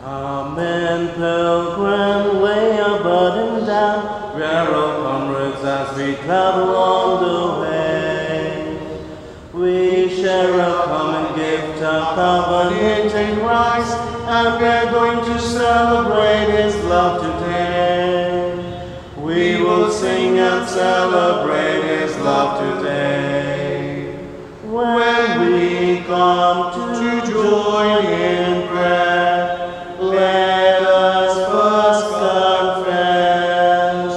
Come in, pilgrim, lay your burden down, bear comrades as we travel on the way. We share a common gift of covenant in Christ, and we're going to celebrate His love today. We will sing and celebrate His love today. When we come to join in prayer, let us first confess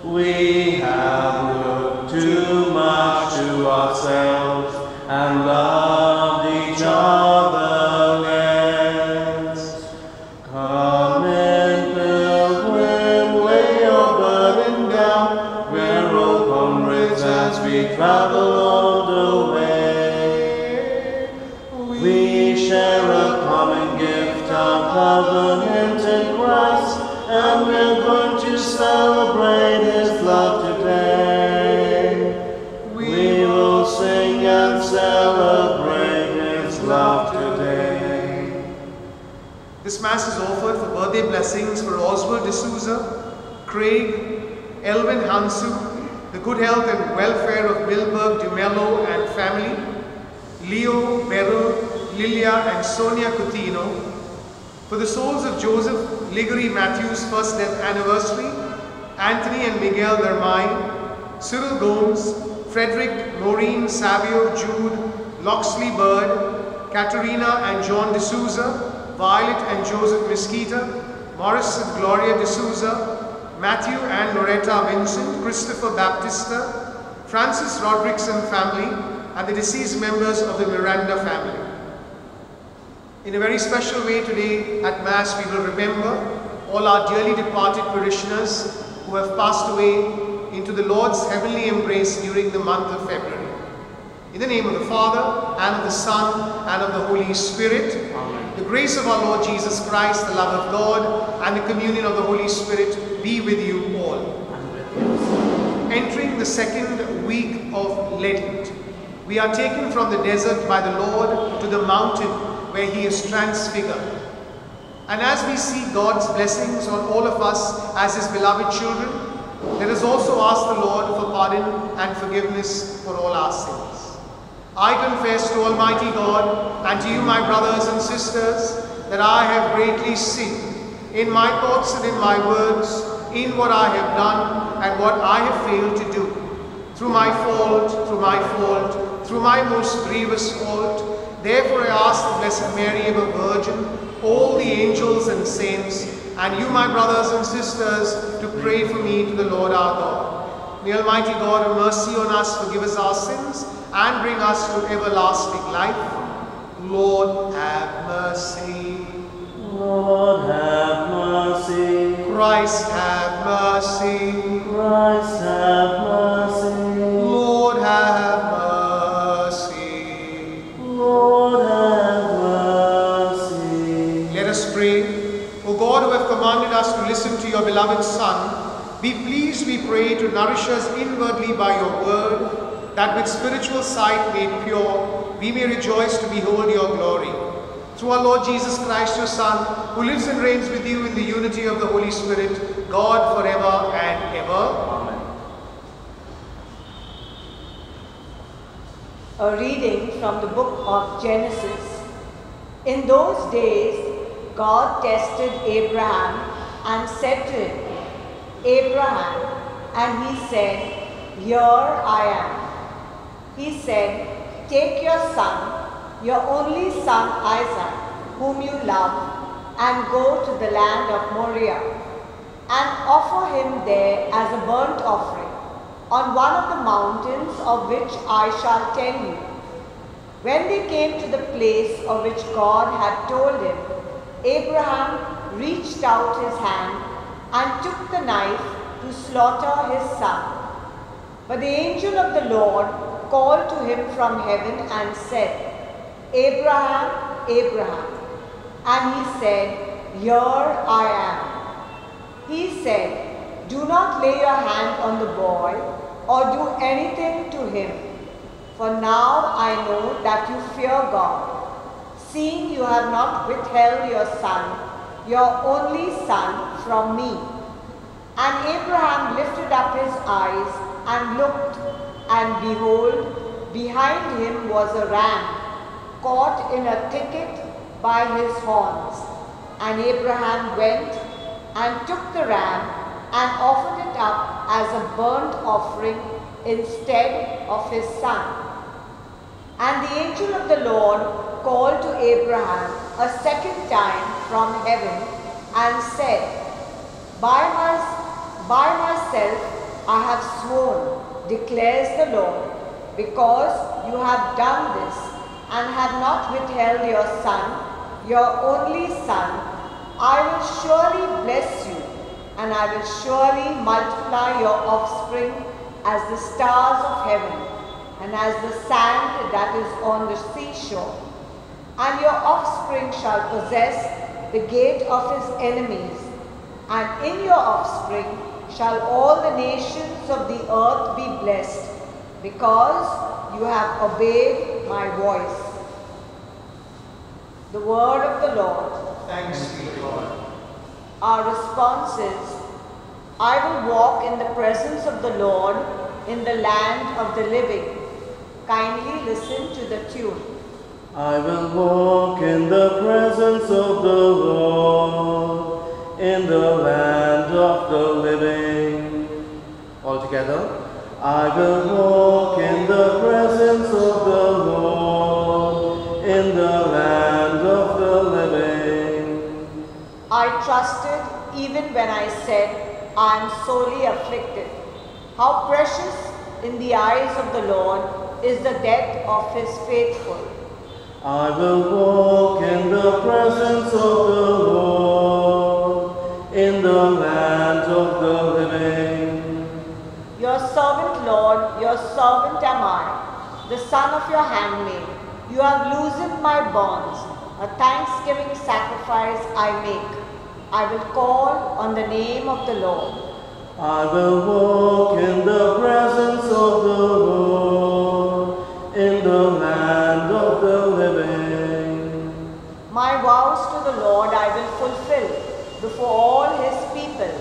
we have looked too much to ourselves and loved each other less. Come in, pilgrim, lay your burden down, we're all comrades as we travel on the way. We share a common gift of covenant in Christ, and we're going to celebrate His love today. We will sing and celebrate His love today. This Mass is offered for birthday blessings for Oswald D'Souza, Craig, Elvin Hansu, the good health and welfare of Milberg DeMello and family, Leo, Beryl, Lilia and Sonia Coutinho, for the souls of Joseph Liggery Matthews' first death anniversary, Anthony and Miguel Dermine, Cyril Gomes, Frederick, Maureen, Savio, Jude, Loxley Bird, Katerina and John D'Souza, Violet and Joseph Mesquita, Morris and Gloria D'Souza, Matthew and Loretta Vincent, Christopher Baptista, Francis Rodrickson family, and the deceased members of the Miranda family. In a very special way today at Mass, we will remember all our dearly departed parishioners who have passed away into the Lord's heavenly embrace during the month of February. In the name of the Father, and of the Son, and of the Holy Spirit, Amen. The grace of our Lord Jesus Christ, the love of God, and the communion of the Holy Spirit be with you all. Entering the second week of Lent, we are taken from the desert by the Lord to the mountain where He is transfigured. And as we see God's blessings on all of us as His beloved children, let us also ask the Lord for pardon and forgiveness for all our sins. I confess to Almighty God and to you, my brothers and sisters, that I have greatly sinned in my thoughts and in my words, in what I have done and what I have failed to do. Through my fault, through my most grievous fault. Therefore I ask the Blessed Mary, ever Virgin, all the angels and saints, and you, my brothers and sisters, to pray for me to the Lord our God. May Almighty God have mercy on us, forgive us our sins, and bring us to everlasting life. Lord, have mercy. Lord, have mercy. Christ, have mercy. Christ, have mercy. Lord, have mercy. Lord, have mercy. Let us pray. O God, who have commanded us to listen to your beloved Son, be pleased, we pray, to nourish us inwardly by your word, that with spiritual sight made pure, we may rejoice to behold your glory. Through our Lord Jesus Christ, your Son, who lives and reigns with you in the unity of the Holy Spirit, God forever and ever. Amen. A reading from the book of Genesis. In those days, God tested Abraham and said to him, Abraham, and he said, Here I am. He said, Take your son, your only son Isaac, whom you love, and go to the land of Moriah, and offer him there as a burnt offering on one of the mountains of which I shall tell you. When they came to the place of which God had told him, Abraham reached out his hand and took the knife to slaughter his son. But the angel of the Lord called to him from heaven and said, Abraham, Abraham. And he said, Here I am. He said, Do not lay your hand on the boy or do anything to him. For now I know that you fear God, seeing you have not withheld your son, your only son, from me. And Abraham lifted up his eyes and looked, and behold, behind him was a ram, caught in a thicket by his horns. And Abraham went and took the ram and offered it up as a burnt offering instead of his son. And the angel of the Lord called to Abraham a second time from heaven and said, By myself I have sworn, declares the Lord, because you have done this and have not withheld your son, your only son, I will surely bless you, and I will surely multiply your offspring as the stars of heaven, and as the sand that is on the seashore. And your offspring shall possess the gate of his enemies, and in your offspring shall all the nations of the earth be blessed, because you have obeyed my voice. The word of the Lord. Thanks be to God. Our response is, I will walk in the presence of the Lord in the land of the living. Kindly listen to the tune. I will walk in the presence of the Lord in the land of the living. All together. I will walk in the presence of the Lord in the land of the living. I trusted even when I said, I am sorely afflicted. How precious in the eyes of the Lord is the death of his faithful. I will walk in the presence of the Lord in the land of the living. Your servant, Lord, your servant am I, the son of your handmaid. You have loosened my bonds. A thanksgiving sacrifice I make. I will call on the name of the Lord. I will walk in the presence of the Lord in the land of the living. My vows to the Lord I will fulfill before all his people.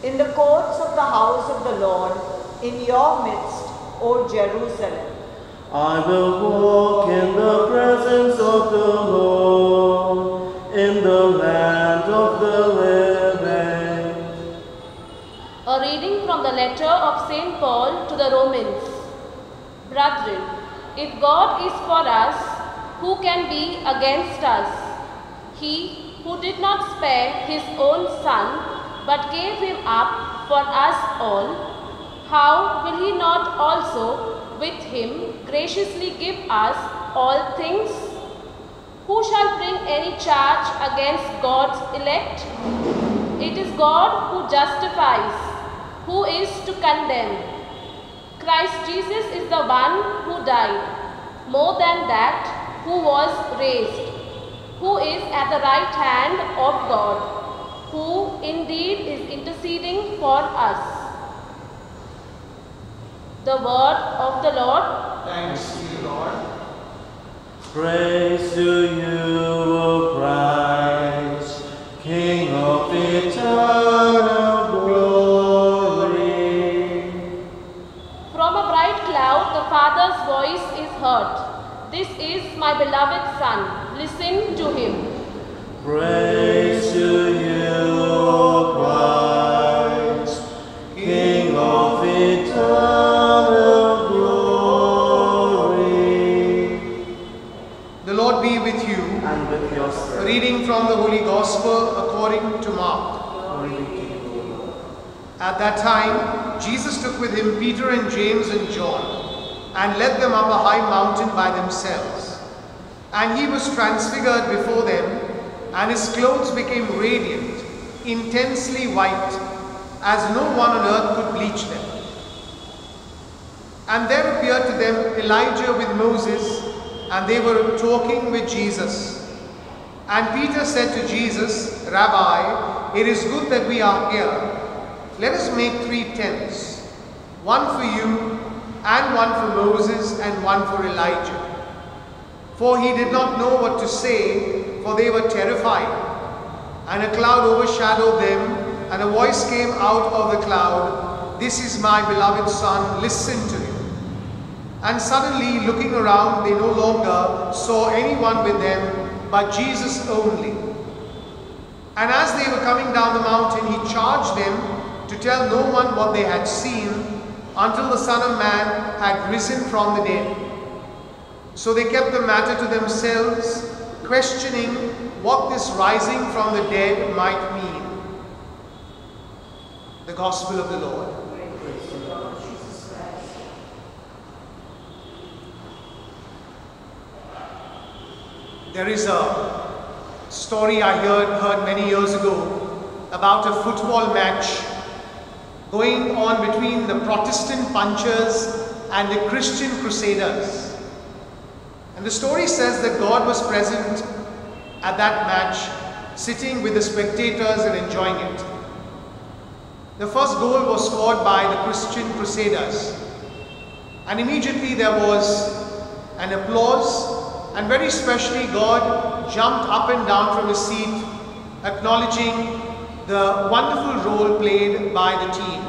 In the courts of the house of the Lord, in your midst, O Jerusalem. I will walk in the presence of the Lord in the land of the living. A reading from the letter of St. Paul to the Romans. Brethren, if God is for us, who can be against us? He who did not spare his own son, but gave him up for us all, how will he not also with him graciously give us all things? Who shall bring any charge against God's elect? It is God who justifies. Who is to condemn? Christ Jesus is the one who died, more than that, who was raised, who is at the right hand of God, who indeed is interceding for us. The word of the Lord. Thanks be to Lord. Praise to you, O Christ, King of eternal glory. From a bright cloud the Father's voice is heard. This is my beloved Son. Listen to him. Praise to you, O Christ, King of eternal glory. The Lord be with you. And with your A spirit. reading from the Holy Gospel according to Mark. Glory be to you, O Lord. At that time, Jesus took with him Peter and James and John and led them up a high mountain by themselves. And he was transfigured before them, and his clothes became radiant, intensely white, as no one on earth could bleach them. And there appeared to them Elijah with Moses, and they were talking with Jesus. And Peter said to Jesus, Rabbi, it is good that we are here. Let us make 3 tents, one for you, and one for Moses, and one for Elijah. For he did not know what to say, for they were terrified. and a cloud overshadowed them, and a voice came out of the cloud, "This is my beloved Son, listen to him." And suddenly, looking around, they no longer saw anyone with them, but Jesus only. And as they were coming down the mountain, he charged them to tell no one what they had seen until the Son of Man had risen from the dead. So they kept the matter to themselves, questioning what this rising from the dead might mean. The Gospel of the Lord. There is a story I heard many years ago about a football match going on between the Protestant punchers and the Christian crusaders. And the story says that God was present at that match, sitting with the spectators and enjoying it. The first goal was scored by the Christian crusaders, and immediately there was an applause, and very especially God jumped up and down from his seat, acknowledging the wonderful role played by the team.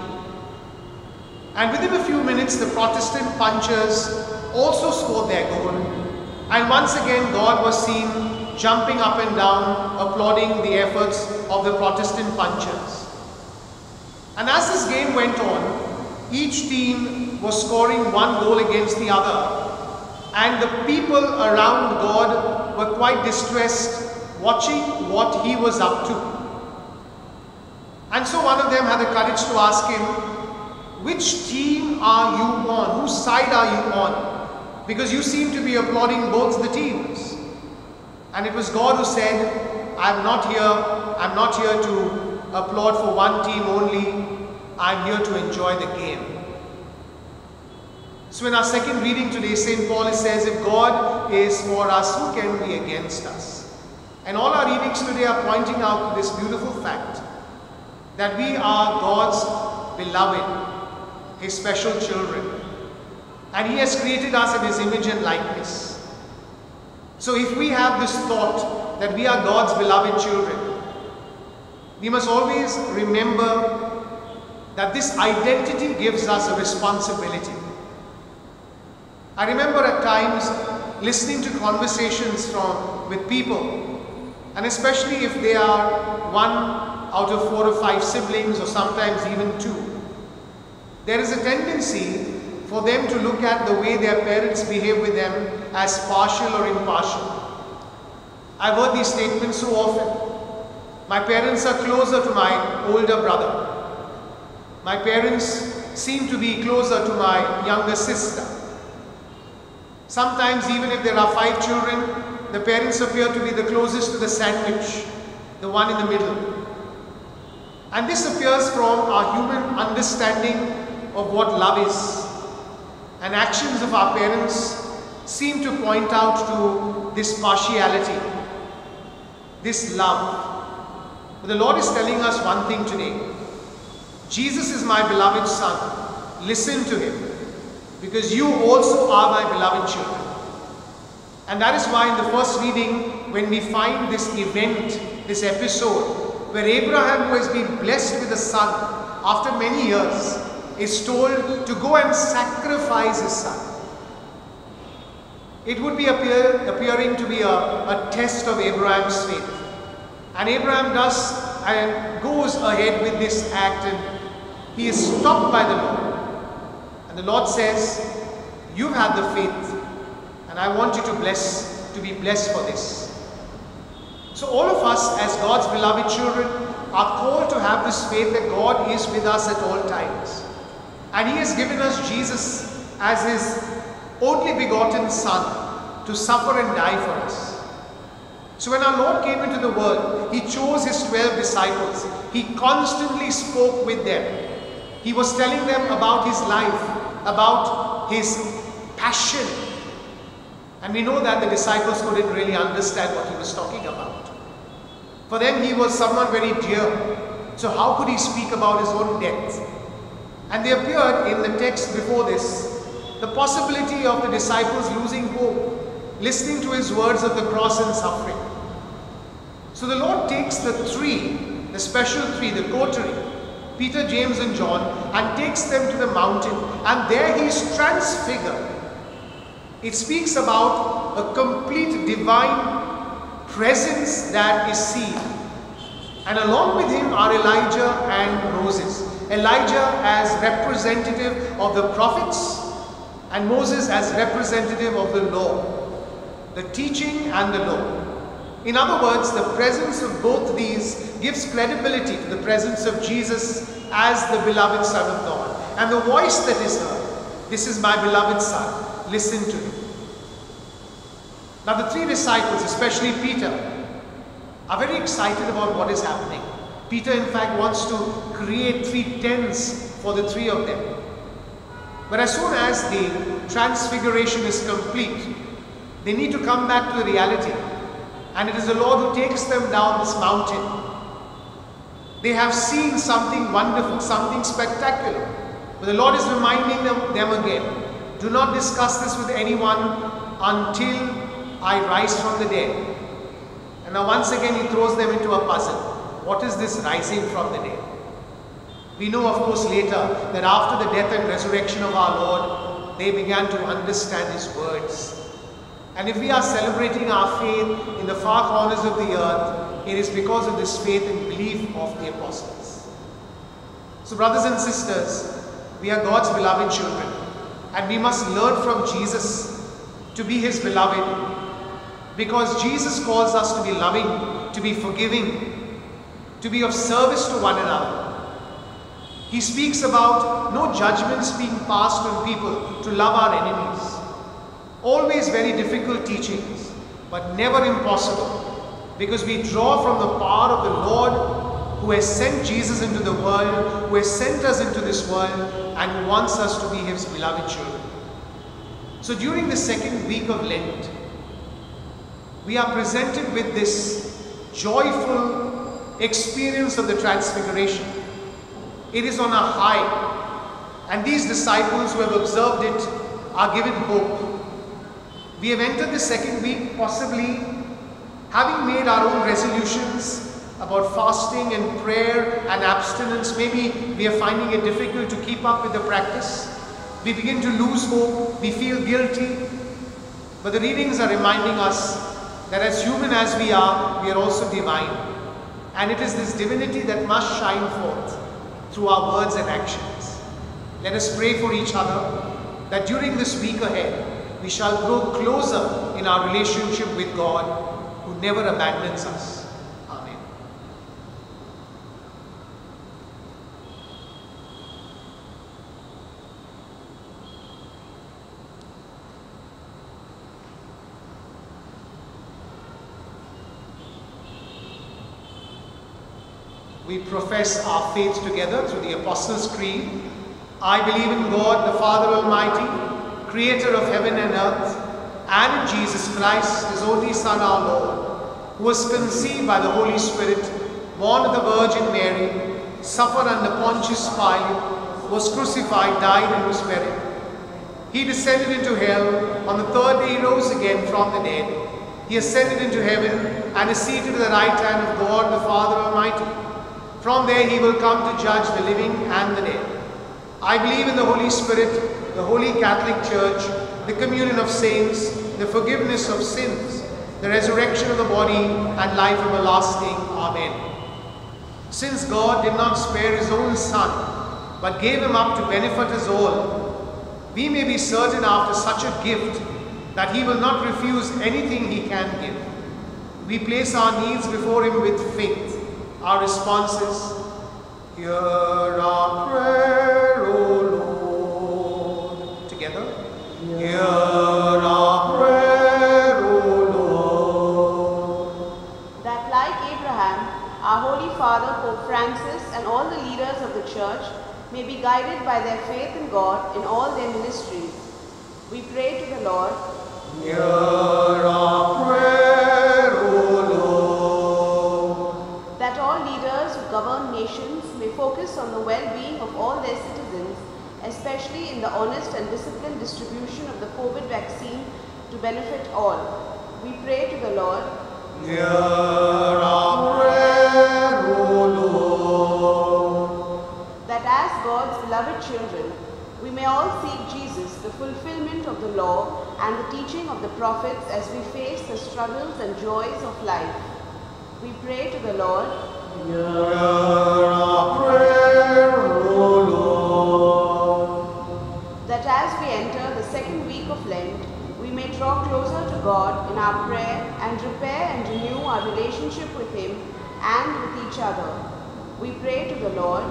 And within a few minutes, the Protestant punchers also scored their goal, and once again God was seen jumping up and down, applauding the efforts of the Protestant punchers. And as this game went on, each team was scoring one goal against the other, and the people around God were quite distressed, watching what he was up to. And so one of them had the courage to ask him, "Which team are you on? Whose side are you on? Because you seem to be applauding both the teams." And it was God who said, I'm not here to applaud for one team only. I'm here to enjoy the game." So in our second reading today, St. Paul says, if God is for us, who can be against us? And all our readings today are pointing out to this beautiful fact that we are God's beloved, his special children. And he has created us in his image and likeness. So if we have this thought that we are God's beloved children, we must always remember that this identity gives us a responsibility. I remember at times listening to conversations with people, and especially if they are one out of 4 or 5 siblings, or sometimes even 2. There is a tendency for them to look at the way their parents behave with them as partial or impartial. I've heard these statements so often. My parents are closer to my older brother. My parents seem to be closer to my younger sister. Sometimes even if there are 5 children, the parents appear to be the closest to the sandwich, the one in the middle. And this appears from our human understanding of what love is. And actions of our parents seem to point out to this partiality, this love. But the Lord is telling us one thing today. Jesus is my beloved Son. Listen to him, because you also are my beloved children. And that is why in the first reading, when we find this event, this episode, where Abraham, who has been blessed with a son after many years, is told to go and sacrifice his son. It would be appearing to be a test of Abraham's faith. And Abraham does and goes ahead with this act, and he is stopped by the Lord. And the Lord says, you've had the faith, and I want you to be blessed for this. So all of us as God's beloved children are called to have this faith that God is with us at all times. And he has given us Jesus as his only begotten Son to suffer and die for us. So when our Lord came into the world, he chose his 12 disciples. He constantly spoke with them. He was telling them about his life, about his passion. And we know that the disciples couldn't really understand what he was talking about. For them, he was someone very dear. So how could he speak about his own death? And there appeared in the text before this, the possibility of the disciples losing hope, listening to his words of the cross and suffering. So the Lord takes the three, the special three, the coterie, Peter, James and John, and takes them to the mountain, and there he is transfigured. It speaks about a complete divine presence that is seen. And along with him are Elijah and Moses. Elijah as representative of the prophets, and Moses as representative of the law, the teaching and the law. In other words, the presence of both these gives credibility to the presence of Jesus as the beloved Son of God. And the voice that is heard, "This is my beloved Son, listen to him." Now the three disciples, especially Peter, are very excited about what is happening. Peter in fact wants to create 3 tents for the three of them. But as soon as the transfiguration is complete, they need to come back to the reality. And it is the Lord who takes them down this mountain. They have seen something wonderful, something spectacular. But the Lord is reminding them again, do not discuss this with anyone until I rise from the dead. And now once again he throws them into a puzzle. What is this rising from the dead? We know of course later that after the death and resurrection of our Lord, they began to understand his words. And if we are celebrating our faith in the far corners of the earth, it is because of this faith and belief of the apostles. So brothers and sisters, we are God's beloved children, and we must learn from Jesus to be his beloved, because Jesus calls us to be loving, to be forgiving, to be of service to one another. He speaks about no judgments being passed on people, to love our enemies. Always very difficult teachings, but never impossible, because we draw from the power of the Lord who has sent Jesus into the world, who has sent us into this world, and who wants us to be his beloved children. So during the second week of Lent, we are presented with this joyful experience of the Transfiguration. It is on a high, and these disciples who have observed it are given hope. We have entered the second week possibly having made our own resolutions about fasting and prayer and abstinence. Maybe we are finding it difficult to keep up with the practice. We begin to lose hope, we feel guilty. But the readings are reminding us that as human as we are also divine. And it is this divinity that must shine forth through our words and actions. Let us pray for each other that during this week ahead, we shall grow closer in our relationship with God, who never abandons us. Amen. We profess our faith together through the Apostles' Creed. I believe in God, the Father Almighty, Creator of heaven and earth, and in Jesus Christ, his only Son, our Lord, who was conceived by the Holy Spirit, born of the Virgin Mary, suffered under Pontius Pilate, was crucified, died, and was buried. He descended into hell. On the third day he rose again from the dead. He ascended into heaven and is seated at the right hand of God, the Father Almighty. From there he will come to judge the living and the dead. I believe in the Holy Spirit, the Holy Catholic Church, the communion of saints, the forgiveness of sins, the resurrection of the body, and life everlasting. Amen. Since God did not spare his own Son, but gave him up to benefit us all, we may be certain after such a gift that he will not refuse anything he can give. We place our needs before him with faith. Our response is, hear our prayer, O Lord. Together. Hear our prayer, O Lord. That like Abraham, our Holy Father Pope Francis and all the leaders of the Church may be guided by their faith in God in all their ministries. We pray to the Lord. Hear our prayer, O Lord. That all leaders who govern nations may focus on the well-being of all their citizens, especially in the honest and disciplined distribution of the COVID vaccine to benefit all. We pray to the Lord. Hear our children, we may all seek Jesus, the fulfillment of the law and the teaching of the prophets as we face the struggles and joys of life. We pray to the Lord. Hear our prayer, O Lord. That as we enter the second week of Lent, we may draw closer to God in our prayer and repair and renew our relationship with Him and with each other. We pray to the Lord.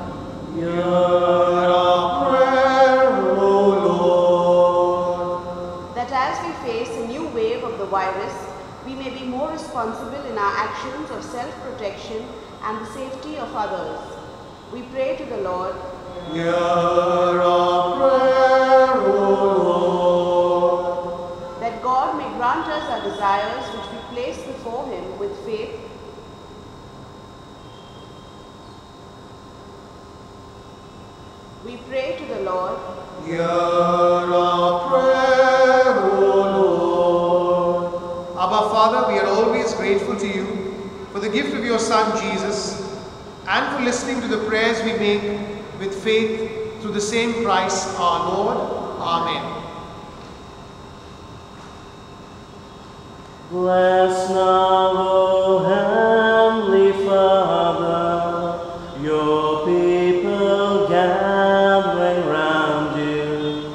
Hear our prayer, O Lord. That as we face a new wave of the virus, we may be more responsible in our actions of self-protection and the safety of others. We pray to the Lord. Hear our prayer, O Lord. That God may grant us our desires which we place before Him with faith. We pray to the Lord. Hear our prayer, O Lord. Abba Father, we are always grateful to you for the gift of your Son Jesus and for listening to the prayers we make with faith through the same Christ our Lord. Amen. Bless now, O Heavenly Father, your people gathering round you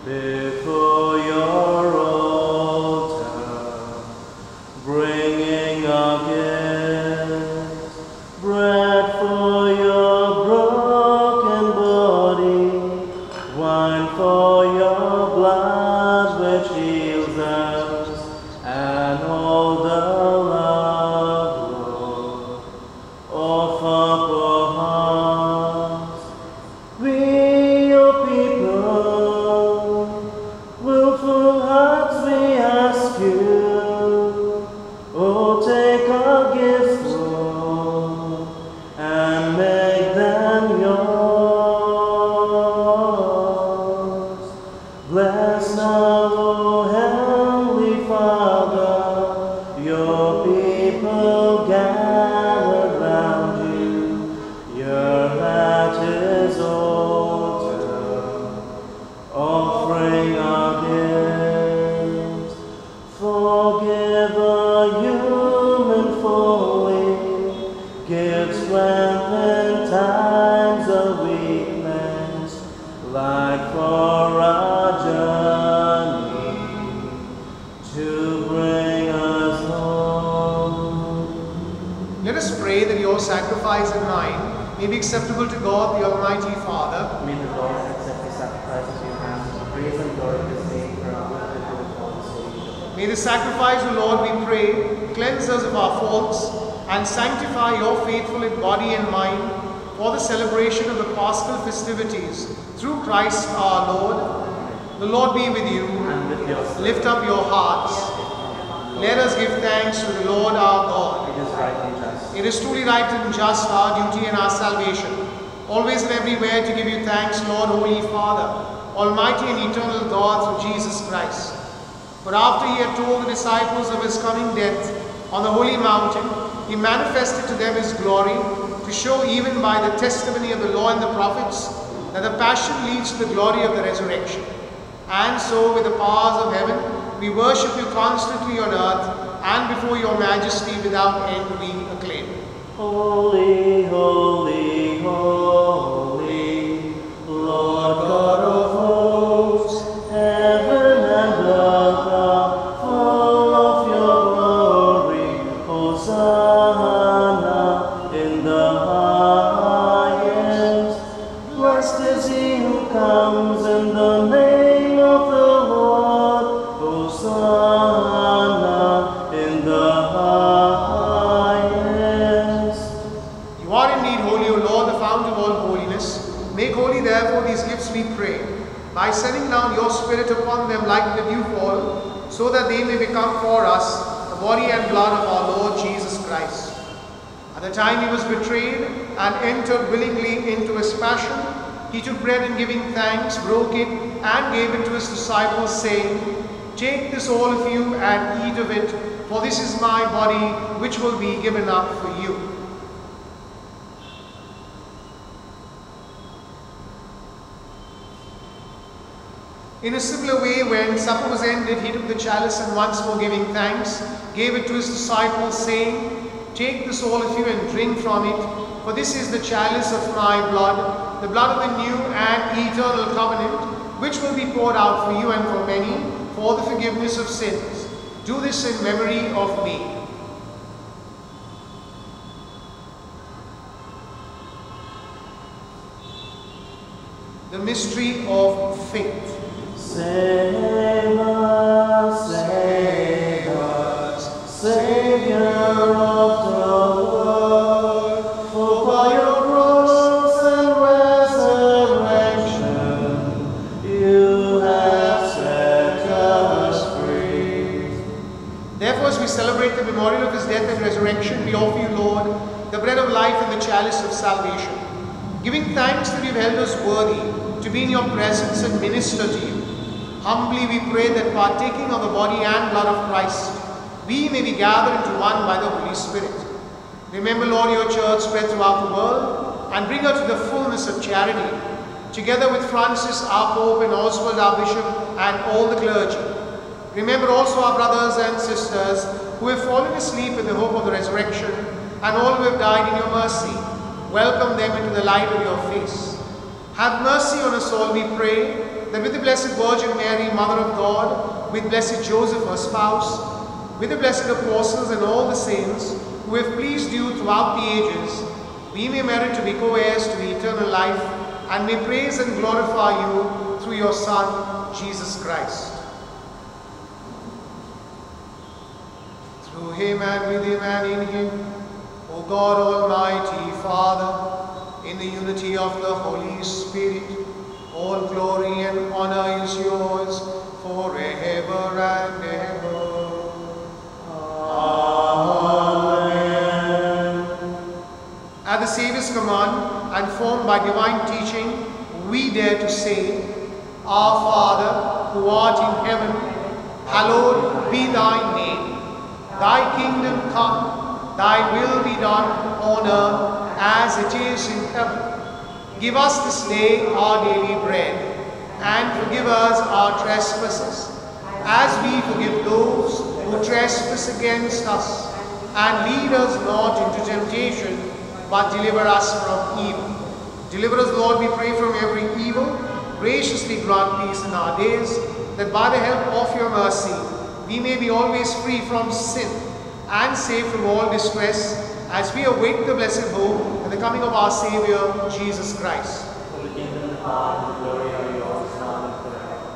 before your altar, bringing our gifts, bread for your broken body, wine for your blood which heals us, and all the love, Lord, offer for us. We, your people, willful hearts, we ask you, oh, take our gifts, Lord, and make them yours. Bless now, O Heavenly Father, your people gathered round you, you're at His altar, offering our gifts. Forgive our human folly, give strength in times of weakness, light for our journey, to bring us home. Let us pray that your sacrifice and mine may be acceptable to God, the Almighty Father. May the Lord accept the sacrifices you have, praise and glory His name for our good and good of all the saints. May the sacrifice, O Lord, we pray, cleanse us of our faults and sanctify your faithful in body and mind for the celebration of the Paschal festivities through Christ our Lord. The Lord be with you. And with your spirit. Lift up your hearts. Let us give thanks to the Lord our God. It is right and just. It is truly right and just, our duty and our salvation, always and everywhere to give you thanks, Lord, Holy Father, Almighty and eternal God, through Jesus Christ. For after he had told the disciples of his coming death on the holy mountain, he manifested to them his glory, to show even by the testimony of the law and the prophets that the passion leads to the glory of the resurrection. And so, with the powers of heaven, we worship you constantly on earth, and before your majesty without end we acclaim. Holy, holy, holy, Lord God of hosts, heaven and earth are full of your glory. Hosanna in the highest. Blessed is he who comes in the name of the Lord. Hosanna in the highest. You are indeed holy, O Lord, the fount of all holiness. Make holy, therefore, these gifts, we pray, by sending down your Spirit upon them like the dewfall, so that they may become for us the body and blood of our Lord Jesus Christ. At the time he was betrayed and entered willingly into his passion, he took bread and giving thanks, broke it, and gave it to his disciples, saying, "Take this, all of you, and eat of it, for this is my body, which will be given up for you." In a similar way, when supper was ended, he took the chalice and once more giving thanks, gave it to his disciples, saying, "Take this all of you and drink from it, for this is the chalice of my blood, the blood of the new and eternal covenant, which will be poured out for you and for many for the forgiveness of sins. Do this in memory of me." The mystery of faith. Save us, Savior of the world, for by your cross and resurrection you have set us free. Therefore, as we celebrate the memorial of his death and resurrection, we offer you, Lord, the bread of life and the chalice of salvation, giving thanks that you have held us worthy to be in your presence and minister to you. Humbly we pray that partaking of the body and blood of Christ, we may be gathered into one by the Holy Spirit. Remember, Lord, your church spread throughout the world and bring her to the fullness of charity, together with Francis, our Pope, and Oswald, our Bishop, and all the clergy. Remember also our brothers and sisters who have fallen asleep in the hope of the resurrection, and all who have died in your mercy. Welcome them into the light of your face. Have mercy on us all, we pray, that with the Blessed Virgin Mary, Mother of God, with Blessed Joseph, her spouse, with the blessed apostles and all the saints who have pleased you throughout the ages, we may merit to be co-heirs to the eternal life and may praise and glorify you through your Son, Jesus Christ. Through him and with him and in him, O God Almighty Father, in the unity of the Holy Spirit, all glory and honor is yours forever and ever. Amen. At the Saviour's command and formed by divine teaching, we dare to say, Our Father, who art in heaven, hallowed be thy name. Thy kingdom come, thy will be done on earth as it is in heaven. Give us this day our daily bread, and forgive us our trespasses, as we forgive those who trespass against us. And lead us not into temptation, but deliver us from evil. Deliver us, Lord, we pray, from every evil. Graciously grant peace in our days, that by the help of your mercy, we may be always free from sin and safe from all distress, as we await the blessed hope and the coming of our Savior, Jesus Christ.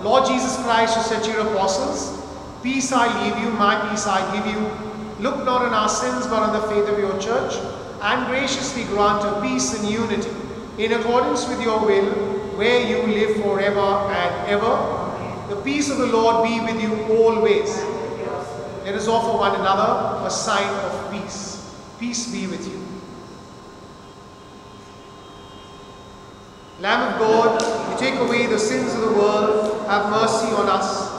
Lord Jesus Christ, who said to your apostles, "Peace I leave you, my peace I give you," look not on our sins, but on the faith of your church, and graciously grant her peace and unity, in accordance with your will, where you live forever and ever. The peace of the Lord be with you always. Let us offer one another a sign of peace. Peace be with you. Lamb of God, you take away the sins of the world, have mercy on us.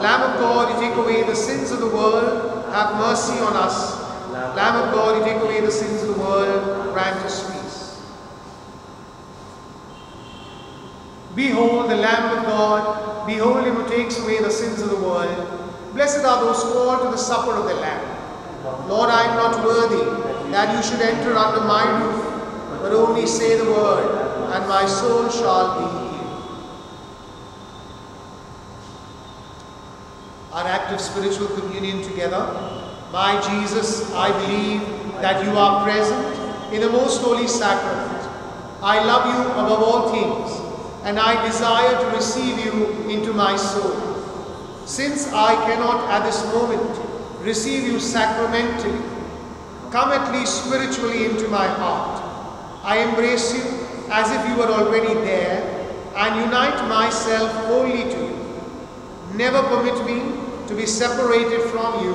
Lamb of God, you take away the sins of the world, have mercy on us. Lamb of God, you take away the sins of the world, grant us peace. Behold the Lamb of God, behold him who takes away the sins of the world. Blessed are those called to the supper of the Lamb. Lord, I am not worthy that you should enter under my roof, but only say the word, and my soul shall be healed. Our act of spiritual communion together. My Jesus, I believe that you are present in the most holy sacrament. I love you above all things, and I desire to receive you into my soul. Since I cannot at this moment receive you sacramentally, come at least spiritually into my heart. I embrace you as if you were already there, and unite myself wholly to you. Never permit me to be separated from you.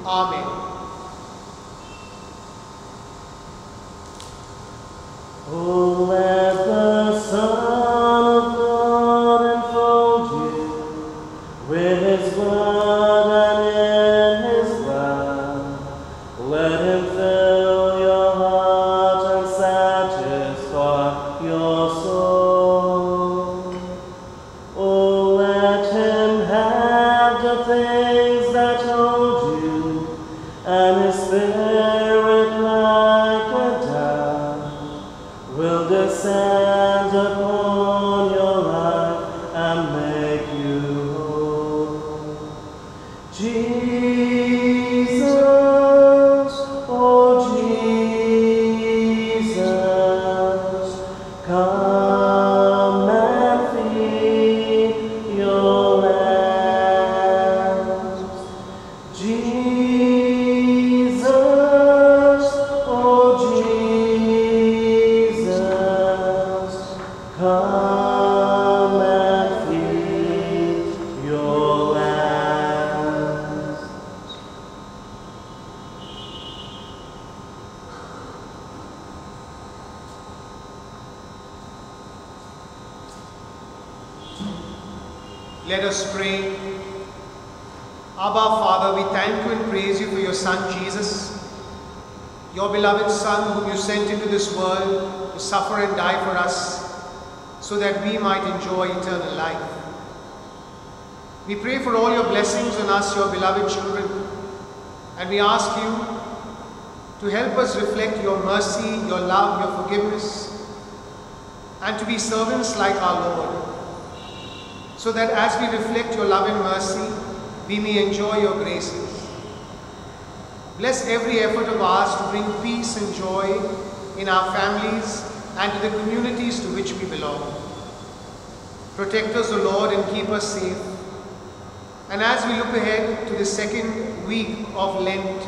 Amen. Oh, let the Son of God enfold you with his blood and in his love. Let him fill your heart and satisfy your soul. Oh, let and His Spirit like a dove will descend upon your life and make you whole. Jesus, oh Jesus, come and feed your lambs. Jesus, oh Jesus, come and feed your lambs. Let us pray. Abba, Father, we thank you and praise you for your Son, Jesus, your beloved Son whom you sent into this world to suffer and die for us so that we might enjoy eternal life. We pray for all your blessings on us, your beloved children, and we ask you to help us reflect your mercy, your love, your forgiveness, and to be servants like our Lord, so that as we reflect your love and mercy, we may enjoy your graces. Bless every effort of ours to bring peace and joy in our families and to the communities to which we belong. Protect us, O Lord, and keep us safe. And as we look ahead to the second week of Lent,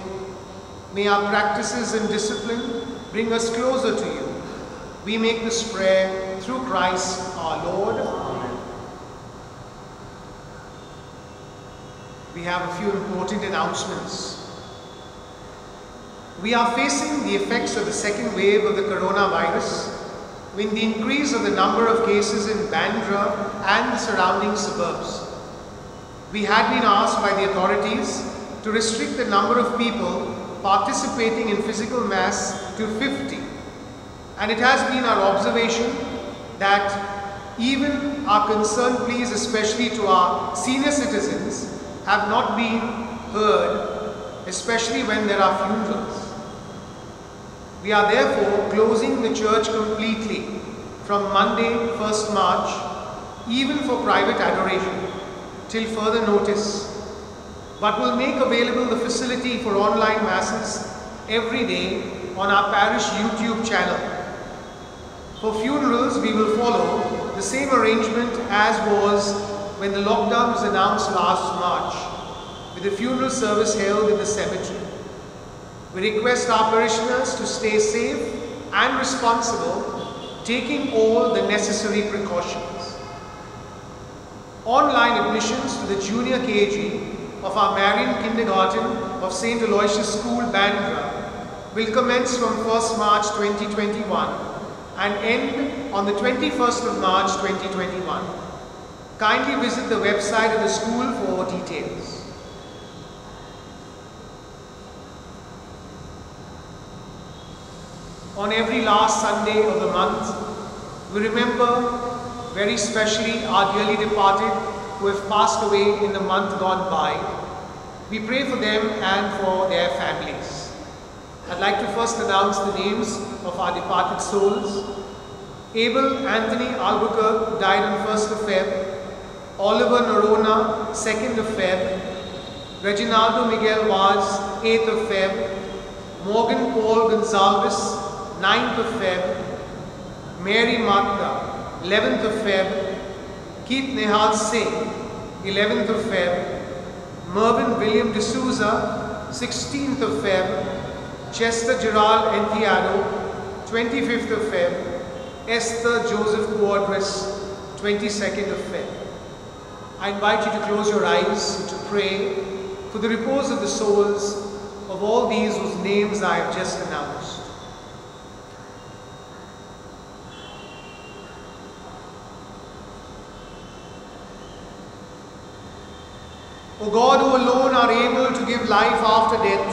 may our practices and discipline bring us closer to you. We make this prayer through Christ our Lord. Amen. We have a few important announcements. We are facing the effects of the second wave of the coronavirus with the increase of the number of cases in Bandra and the surrounding suburbs. We had been asked by the authorities to restrict the number of people participating in physical mass to 50. And it has been our observation that even our concerned pleas, especially to our senior citizens, have not been heard, especially when there are funerals. We are therefore closing the church completely from Monday, 1st March, even for private adoration, till further notice, but will make available the facility for online masses every day on our parish YouTube channel. For funerals, we will follow the same arrangement as was when the lockdown was announced last March, with the funeral service held in the cemetery. We request our parishioners to stay safe and responsible, taking all the necessary precautions. Online admissions to the junior KG of our Marian Kindergarten of St. Aloysius School, Bandra, will commence from 1st March 2021 and end on the 21st of March 2021. Kindly visit the website of the school for details. On every last Sunday of the month, we remember very specially our dearly departed who have passed away in the month gone by. We pray for them and for their families. I'd like to first announce the names of our departed souls. Abel Anthony Albuquerque died on 1st of Feb. Oliver Norona, 2nd of Feb. Reginaldo Miguel Vaz, 8th of Feb. Morgan Paul Gonzalez, 9th of Feb. Mary Martha, 11th of Feb. Keith Nehal Singh, 11th of Feb. Mervyn William D'Souza, 16th of Feb. Chester Gerald Entiado, 25th of Feb. Esther Joseph Quadras, 22nd of Feb. I invite you to close your eyes to pray for the repose of the souls of all these whose names I have just announced. O God, who alone are able to give life after death,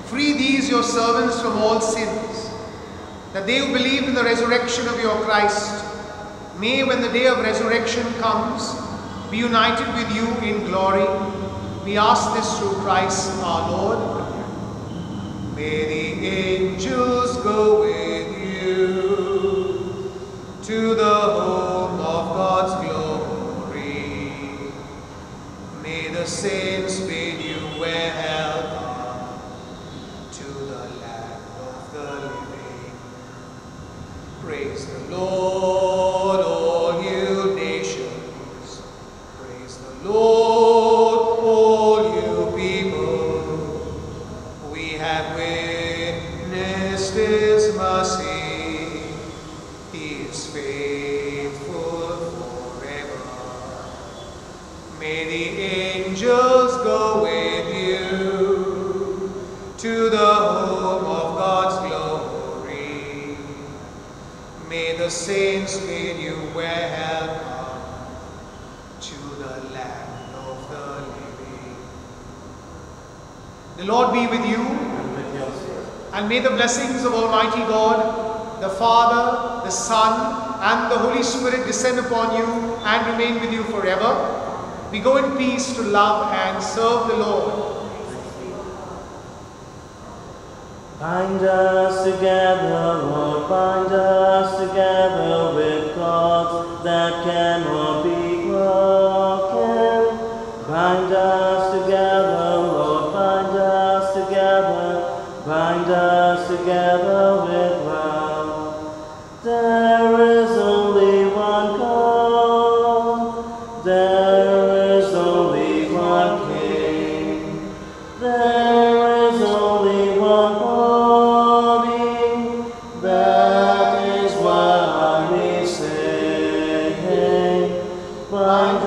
free these your servants from all sins, that they who believe in the resurrection of your Christ may, when the day of resurrection comes, be united with you in glory. We ask this through Christ our Lord. have witnessed His mercy. He is faithful forever. May the angels go with you to the home of God's glory. May the saints bid you welcome to the land of the living. The Lord be with you, And with your spirit. and may the blessings of Almighty God, the Father, the Son, and the Holy Spirit descend upon you and remain with you forever. We go in peace to love and serve the Lord. Bind us together, Lord, bind us together with cords that cannot be broken. Bind us together, Lord, bind us together, bind us together with love. There is only one God, there is only one King, there is only one body, that is why we sing. Bind